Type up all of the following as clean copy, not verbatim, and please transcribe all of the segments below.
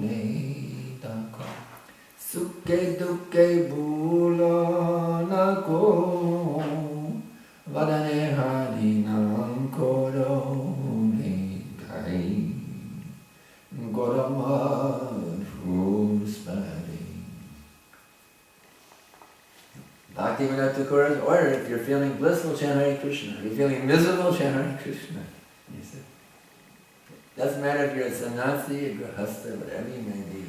nedaka Sukke dukke bula nako Vadane harinam koro nekai Gorama ruspari. Bhaktivinoda Thakur's order, if you're feeling blissful, chant Hare Krishna. If you're feeling miserable, chant Hare Krishna. You see? Doesn't matter if you're a sannyasi, a grahastha, whatever you may be.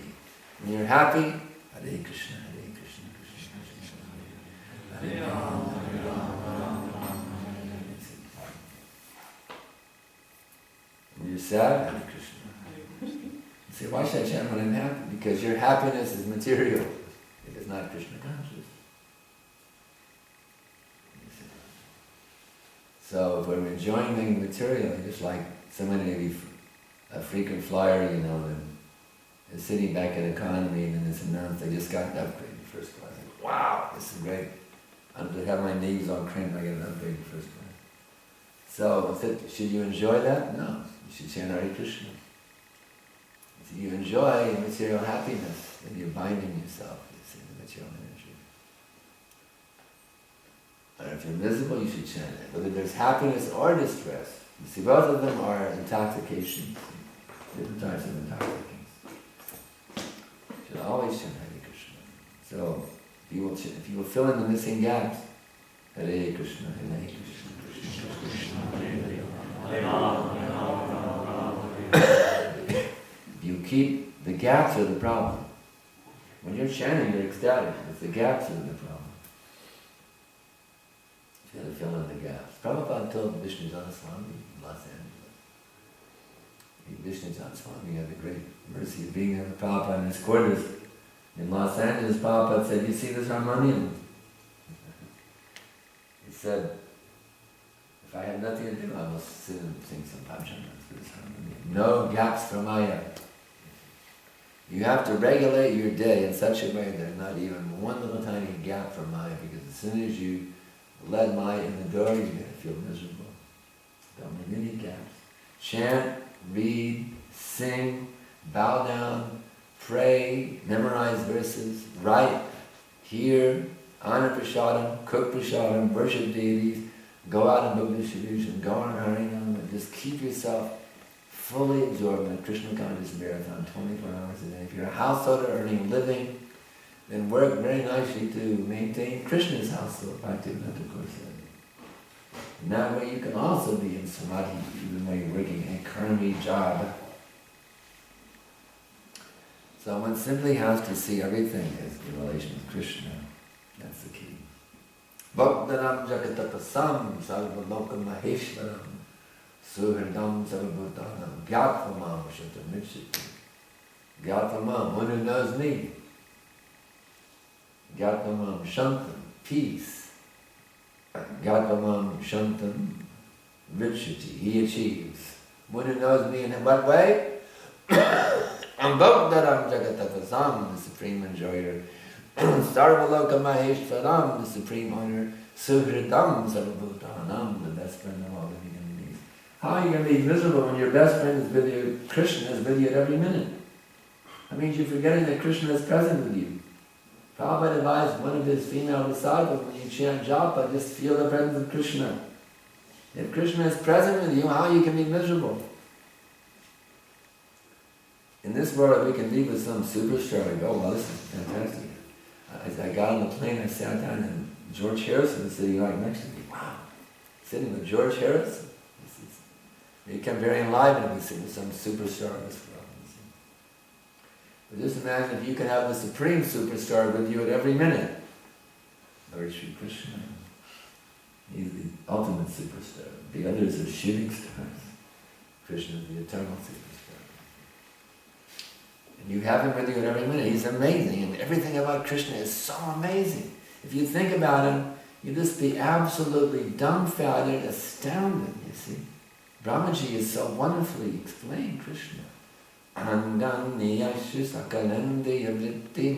When you're happy, Hare Krishna, Hare Krishna, Krishna Krishna, Hare Rama, Hare Rama, Rama Rama, Hare Hare. When you're sad, Hare Krishna. You say, why should I chant when I'm happy? Because your happiness is material. It is not Krishna conscious. So if we're enjoying the material, just like somebody maybe a frequent flyer, and is sitting back in economy and then it's announced they just got an upgrade to first class. Like, wow, this is great. I'm to have my knees all cramped, I get an upgrade to first class. So should you enjoy that? No. You should chant Hare Krishna. If you enjoy material happiness, then you're binding yourself to the material energy. And if you're miserable, you should chant it. Whether there's happiness or distress, you see, both of them are intoxications, different types of intoxicants. You should always chant Hare Krishna. So, if you will fill in the missing gaps, Hare Krishna, Hare Krishna, Krishna Krishna, Hare Hare. You keep the gaps are the problem. When you're chanting, you're ecstatic. It's the gaps that are the problem. You have to fill in the gaps. Prabhupada told Vishnujana Swami in Los Angeles. Vishnujana Swami had the great mercy of being there with Prabhupada in his quarters. In Los Angeles, Prabhupada said, you see this harmonium? He said, if I have nothing to do, I must sit and sing some bhajanas for this harmonium. No gaps for Maya. You have to regulate your day in such a way that there's not even one little tiny gap for Maya, because as soon as you let Maya in the door, you're going to feel miserable. Don't make any gaps. Chant, read, sing, bow down, pray, memorize verses, write, hear, honor prasadam, cook prasadam, worship deities, go out and book distribution, go on Harinam, and just keep yourself fully absorbed in a Krishna conscious marathon 24 hours a day. If you're a householder earning a living, then work very nicely to maintain Krishna's household, Bhaktivinoda Thakur said. And that way you can also be in samadhi, even though you're working a karmi job. So one simply has to see everything as in relation to Krishna. That's the key. Bhaktanam jagatapasam sarvalokam maheshwaram suhridam sarvabhutanam gyatvam shatamicchati. Gyatvam, one who knows me. Gyatvam shantam, peace. Gyatvam shantam richati, he achieves. One who knows me in what way? Ambhaktaram jagatapasam, the supreme enjoyer. Sarvaloka maheshwaram, the supreme honor. Suhridam sarvabhutanam, the best friend of all living entities. How are you going to be miserable when your best friend is with you, Krishna is with you at every minute? That means you're forgetting that Krishna is present with you. Prabhupada advised one of his female disciples, when you chant japa, just feel the presence of Krishna. If Krishna is present with you, how you can be miserable? In this world, we can leave with some superstar and go, well, this is fantastic. As I got on the plane, I sat down and George Harrison was sitting right next to me. Wow, sitting with George Harrison. You become very enlivened when you sit with some superstar in this world. But just imagine if you can have the supreme superstar with you at every minute. Lord Sri Krishna. He's the ultimate superstar. The others are shooting stars. Krishna is the eternal superstar. And you have him with you at every minute. He's amazing. And everything about Krishna is so amazing. If you think about him, you'll just be absolutely dumbfounded, astounded, you see. Brahmaji is so wonderfully explained Krishna. Andanniyashu sakalandeya vritti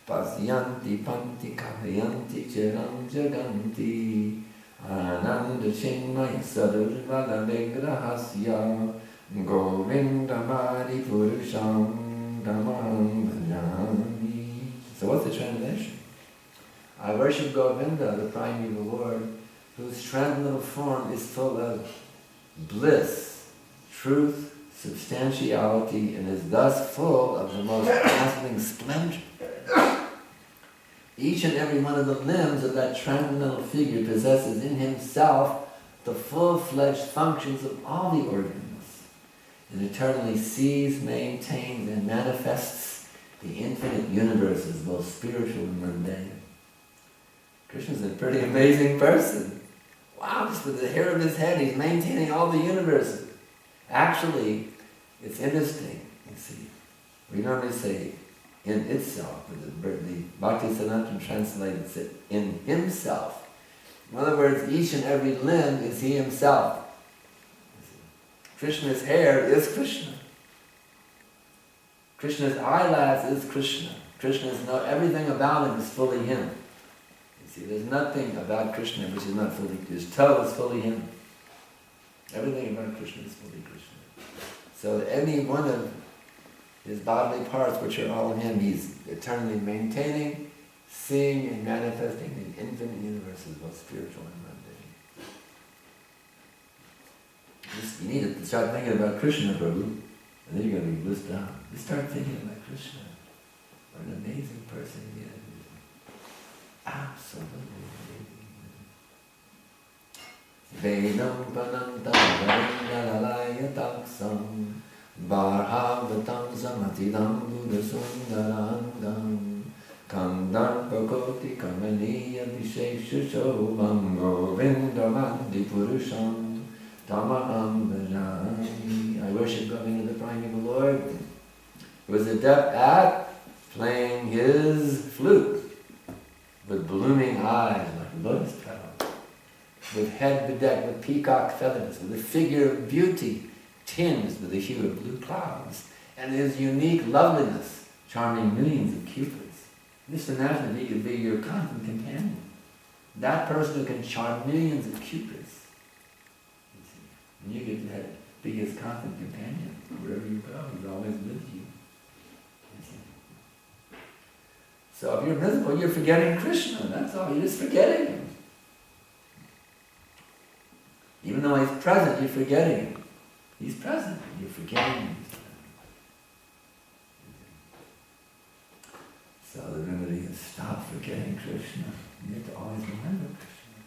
pasyanti panti kahayanti chiram jaganti ananda chinmaya sadurvala vigrahasya Govindamadi Purusham Tamaham Bhajami. So what's the translation? I worship Govinda, the primeval Lord, whose transcendental form is full of bliss, truth, substantiality, and is thus full of the most dazzling splendor. Each and every one of the limbs of that transcendental figure possesses in himself the full-fledged functions of all the organs, and eternally sees, maintains, and manifests the infinite universes, both spiritual and mundane. Krishna's a pretty amazing person. Wow, just with the hair of his head, he's maintaining all the universes. Actually, it's interesting, you see. We normally say, in itself, but the Bhakti-Siddhanta translates it, in himself. In other words, each and every limb is he himself. Krishna's hair is Krishna. Krishna's eyelash is Krishna. Everything about him is fully him. See, there's nothing about Krishna which is not fully, his toe is fully him. Everything about Krishna is fully Krishna. So any one of his bodily parts which are all him, he's eternally maintaining, seeing and manifesting the infinite universes, both spiritual and mundane. You need to start thinking about Krishna, Prabhu, and then you're going to be blissed out. You start thinking about Krishna. What an amazing person he is. Absolutely. Vedam panantam varindalalaya taksam Barhavatam samatidam buddhasundarandam Kandarpakoti kamaniya visheshushovam Govindamandi purusham tamaham bhajami. I worship Govinda, the primeval Lord, who is adept at playing his flute, with blooming eyes like lotus petals, with head bedecked with peacock feathers, with a figure of beauty tinged with the hue of blue clouds, and his unique loveliness charming millions of cupids. Just imagine if he could be your constant companion. That person who can charm millions of cupids. And you get to be his constant companion. Wherever you go, he's always with you. So if you're miserable, you're forgetting Krishna, that's all. You're just forgetting him. Even though he's present, you're forgetting him. He's present, you're forgetting him. So the remedy is stop forgetting Krishna. You have to always remember Krishna.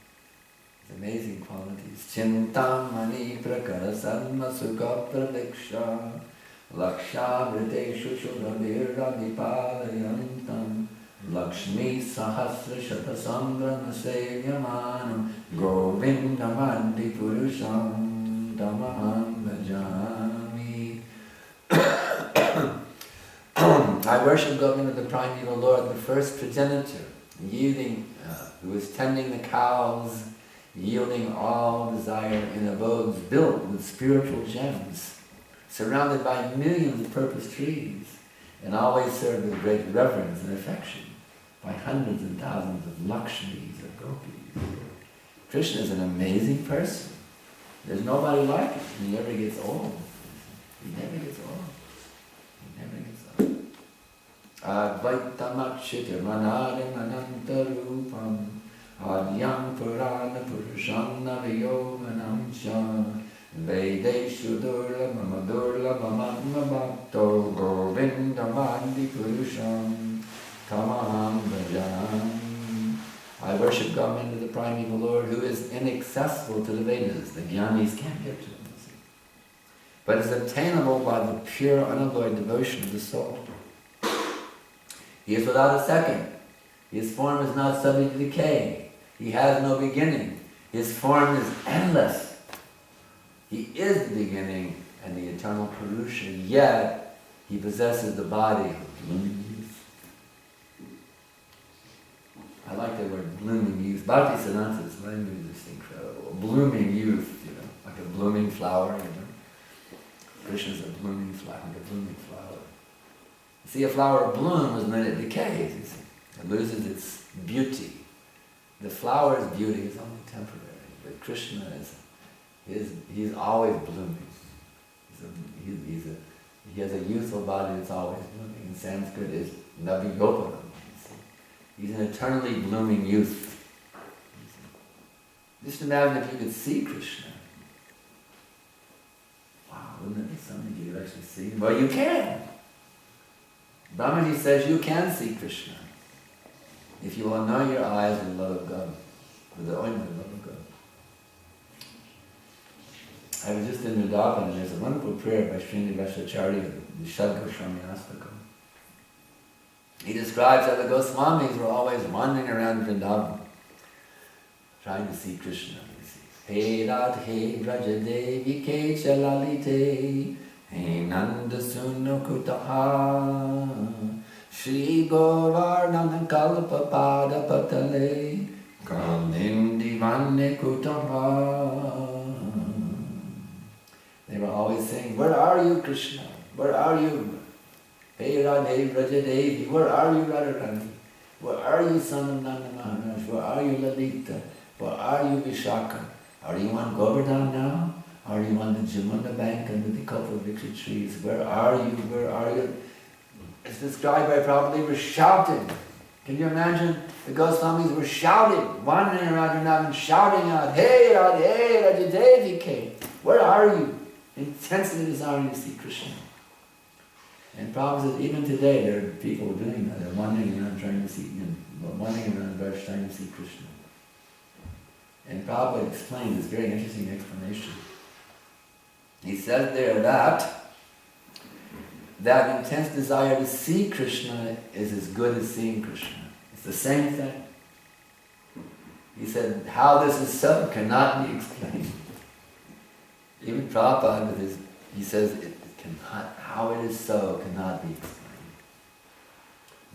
His amazing qualities. Chintamani prakara sarma sukha pradiksha laksha vriteshu shudhavirra dipadayantam Lakshmi sahasra shatasambrana sevyamanam Govindamandi purusham tamaham bhajami. I worship Govinda, the primeval Lord, the first progenitor, who is tending the cows, yielding all desire in abodes built with spiritual gems, surrounded by millions of purple trees, and always served with great reverence and affection by hundreds and thousands of Lakshmis or gopis. Krishna is an amazing person. There's nobody like him. He never gets old. He never gets old. He never gets old. Advaitamachita manarim anantarupam Adyam purana purusham naviyoganam cha Vedeshu durlabham adurlabham bhakto Govindamandi purusham tamaham bhajami. I worship Govinda, the primeval Lord, who is inaccessible to the Vedas. The Jnanis can't get to him, but is obtainable by the pure, unalloyed devotion of the soul. He is without a second. His form is not subject to decay. He has no beginning. His form is endless. He is the beginning and the eternal Purusha, yet he possesses the body of blooming youth. I like the word blooming youth. Bhakti-Siddhanta's language is incredible. Blooming youth, like a blooming flower, Krishna's a blooming flower, like a blooming flower. You see, a flower blooms and then it decays, you see. It loses its beauty. The flower's beauty is only temporary, but Krishna he's always blooming. He has a youthful body that's always blooming. In Sanskrit is Navigoparam. He's an eternally blooming youth. Just imagine if you could see Krishna. Wow, wouldn't it be something you could actually see? Well, you can. Brahmaji says you can see Krishna if you will anoint your eyes with the love of God, with the ointment of love of God. I was just in Vrindavan, and there's a wonderful prayer by Srinivas Acharya, the Shad Goswami Astakam. He describes how the Goswamis were always wandering around Vrindavan, trying to see Krishna. He Radhe Vrajadevi Ke Chalalite He Nanda Sunukutaha Shri Govardhana Kalpa Pada Patale Kalindi Vane Kutaha. They were always saying, where are you, Krishna? Where are you? Hey Radhe Vrajadevi, where are you, Radharani? Where are you, son of Nanda Maharaj? Where are you, Lalita? Where are you, Vishaka? Are you on Govardhan now? Are you on the Jamuna bank under the Kalpavriksha trees? Where are you? Where are you? It's described by Prabhupada, they were shouting. Can you imagine? The Goswamis were shouting, wandering around Vrindavan, shouting out, Hey Radhe Rajadevi Ke, where are you? Intensely desiring to see Krishna. And Prabhupada says, even today there are people doing that. They're wandering around trying to see, wandering around Braj trying to see Krishna. And Prabhupada explained this very interesting explanation. He says there that intense desire to see Krishna is as good as seeing Krishna. It's the same thing. He said, how this is so cannot be explained. Even Prabhupada, he says, it cannot, how it is so cannot be explained.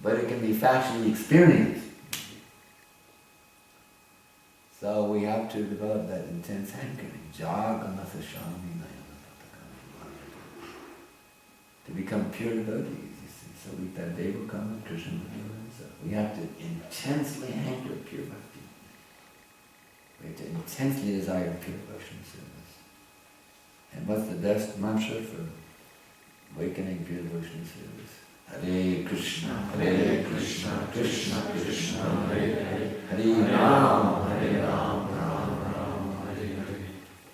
But it can be factually experienced. So we have to develop that intense hankering. To become pure devotees, you see. So that day will come and Krishna will do himself. We have to intensely hanker pure bhakti. We have to intensely desire pure Vaishnava service. And what's the best mantra for awakening pure Vaishnava service? Hare Krishna, Krishna Krishna, Hare Hare, Hare Ram, Ram Ram, Hare Hare.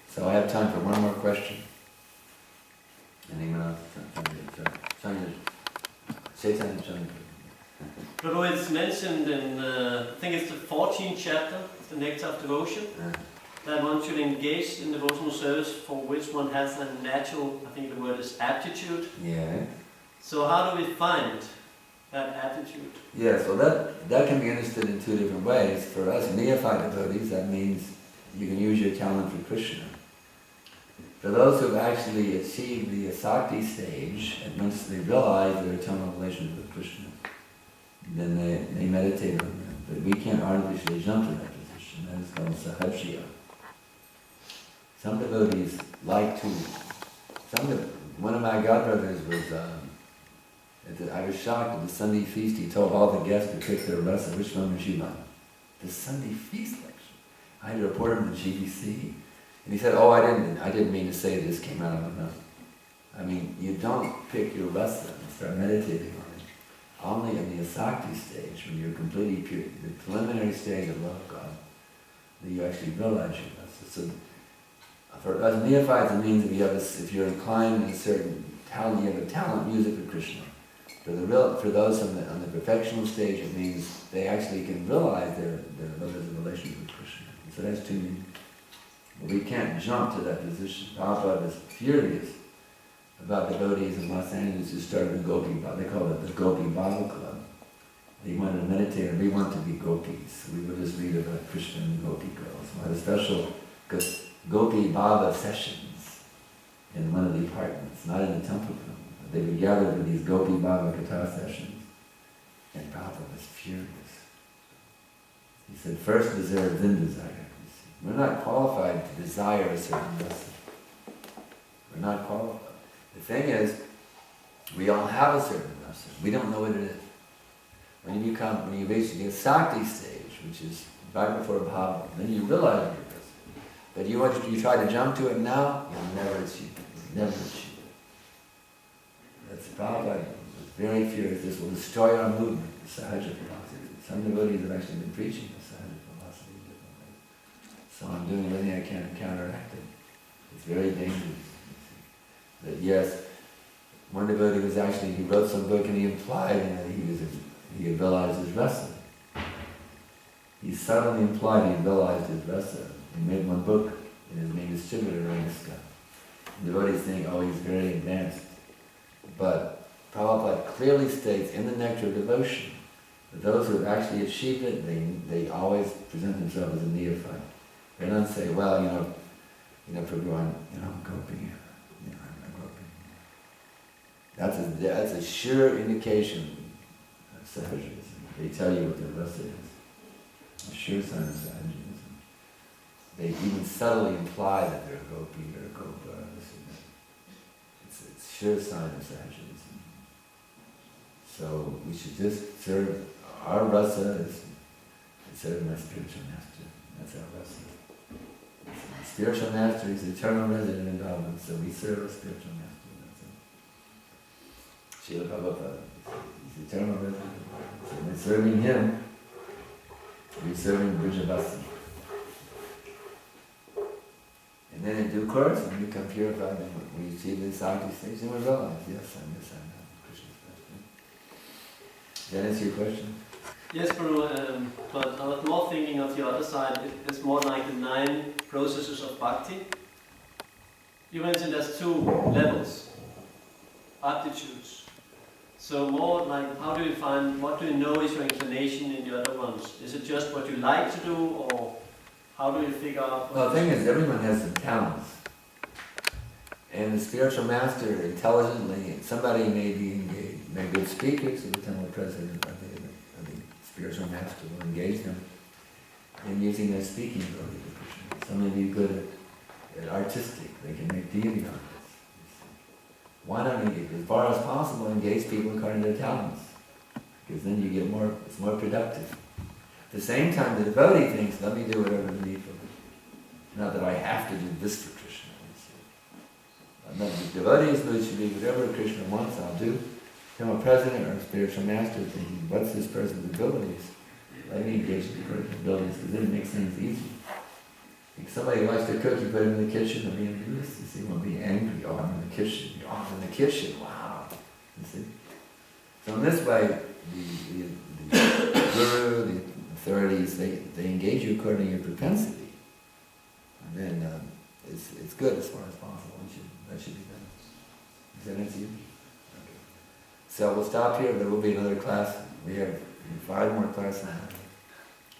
So I have time for one more question. Anyone else? Prabhu, it's mentioned in, I think it's the 14th chapter, the Nectar of Devotion, that one should engage in devotional service for which one has a natural, I think the word is aptitude. Yeah. So how do we find that aptitude? Yeah, so that can be understood in two different ways. For us neophyte devotees, that means you can use your talent for Krishna. For those who have actually achieved the asakti stage, and once they realize their eternal relationship with Krishna, then they meditate on that. But we can't artificially jump to that position. That is called sahajya. Some devotees like to... One of my godbrothers was... I was shocked at the Sunday feast. He told all the guests to pick their rasa. Which one would you like? The Sunday feast lecture. I had to report him to GBC. And he said, oh, I didn't mean to say this came out of my mouth. I mean, you don't pick your rasa and start meditating on it. Only in the asakti stage, when you're completely pure, the preliminary stage of love of God, that you actually realize your rasa. So, for us neophytes, it means if you're inclined in a certain talent, you have a talent, use it for Krishna. For those on the perfectional stage, it means they actually can realize their relationship with Krishna. So that's two meanings. But we can't jump to that position. Prabhupada is furious about devotees in Los Angeles who started the Gopi Bhava. They call it the Gopi Bhava Club. They wanted to meditate, and we want to be gopis. We would just read about Krishna and the Gopi girls. We had a special Gopi Bhava sessions in one of the apartments, not in the temple room. They would gather for these Gopi Bhava Katha sessions, and Prabhupada was furious. He said, first deserve, then desire. We're not qualified to desire a certain rasa. We're not qualified. The thing is, we all have a certain rasa. We don't know what it is. When you reach the asakti stage, which is right before bhava, then you realize your rasa. But you try to jump to it now, you'll never achieve it. You'll never achieve it. That's the problem. Very furious. This will destroy our movement, the Sahaja philosophy. Some devotees have actually been preaching the Sahaja philosophy differently. So I'm doing everything I can to counteract it. It's very dangerous. But yes, one devotee was actually, he wrote some book and he implied that he had realized his rasa. He subtly implied he had realized his rasa. He made one book and his name is Shiva Raniska. Devotees think, oh, he's very advanced. But Prabhupada clearly states in the Nectar of Devotion that those who have actually achieved it, they always present themselves as a neophyte. They don't say, well, Prabhu, I'm goping. That's a sure indication of Sahajaism. They tell you what their rasa is. A sure sign of Sahajaism. They even subtly imply that they're a gopi or a gopa. It's a sure sign of Sahajaism. So we should just serve, our rasa is serving our spiritual master. That's our rasa. The spiritual master is eternal resident in Dhamma, so we serve our spiritual master. Srila Prabhupada, he's eternal resident. So we're serving him, we're serving Vrijavasi. And then in due course, when we become purified, and we achieve this Sakti stage, then we realize, yes, I'm Krishna's best. Does that answer your question? Yes, Prabhu, but I was more thinking of the other side. It's more like the 9 processes of bhakti. You mentioned there's 2 levels, aptitudes. So more like, how do you find, what do you know is your inclination in the other ones? Is it just what you like to do, or how do you figure out? Well, the thing is, everyone has some talents. And the spiritual master, intelligently, somebody may be engaged, may be a good speaker, so the temple president of the spiritual master will engage them in using their speaking ability to Krishna. Some may be good at artistic, they can make deity artists. Why not, as far as possible, engage people according to their talents? Because then you get more, it's more productive. At the same time, the devotee thinks, let me do whatever is needful. Not that I have to do this for Krishna. The devotee's mood should be whatever Krishna wants, I'll do. Become a president or a spiritual master thinking, what's this person's abilities? Let me engage in the person's abilities, because then it makes things easy. If somebody likes to cook, you put him in the kitchen, and be envious. You see, he won't be angry. Oh, I'm in the kitchen. Oh, I'm in the kitchen. Wow. You see? So in this way, the guru, the authorities, they engage you according to your propensity. And then it's good as far as possible. That should be done. Does that answer you? Okay. So we'll stop here. There will be another class. We have 5 more classes.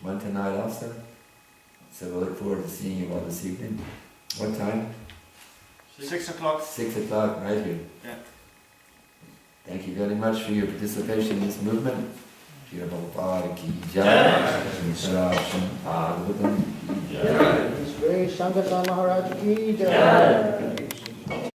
One tonight also. So we'll look forward to seeing you all this evening. What time? 6 o'clock. 6 o'clock, right here. Yeah. Thank you very much for your participation in this movement. Shri Prabhupada ki jai. Shri Sankarsana Maharaj ki jai.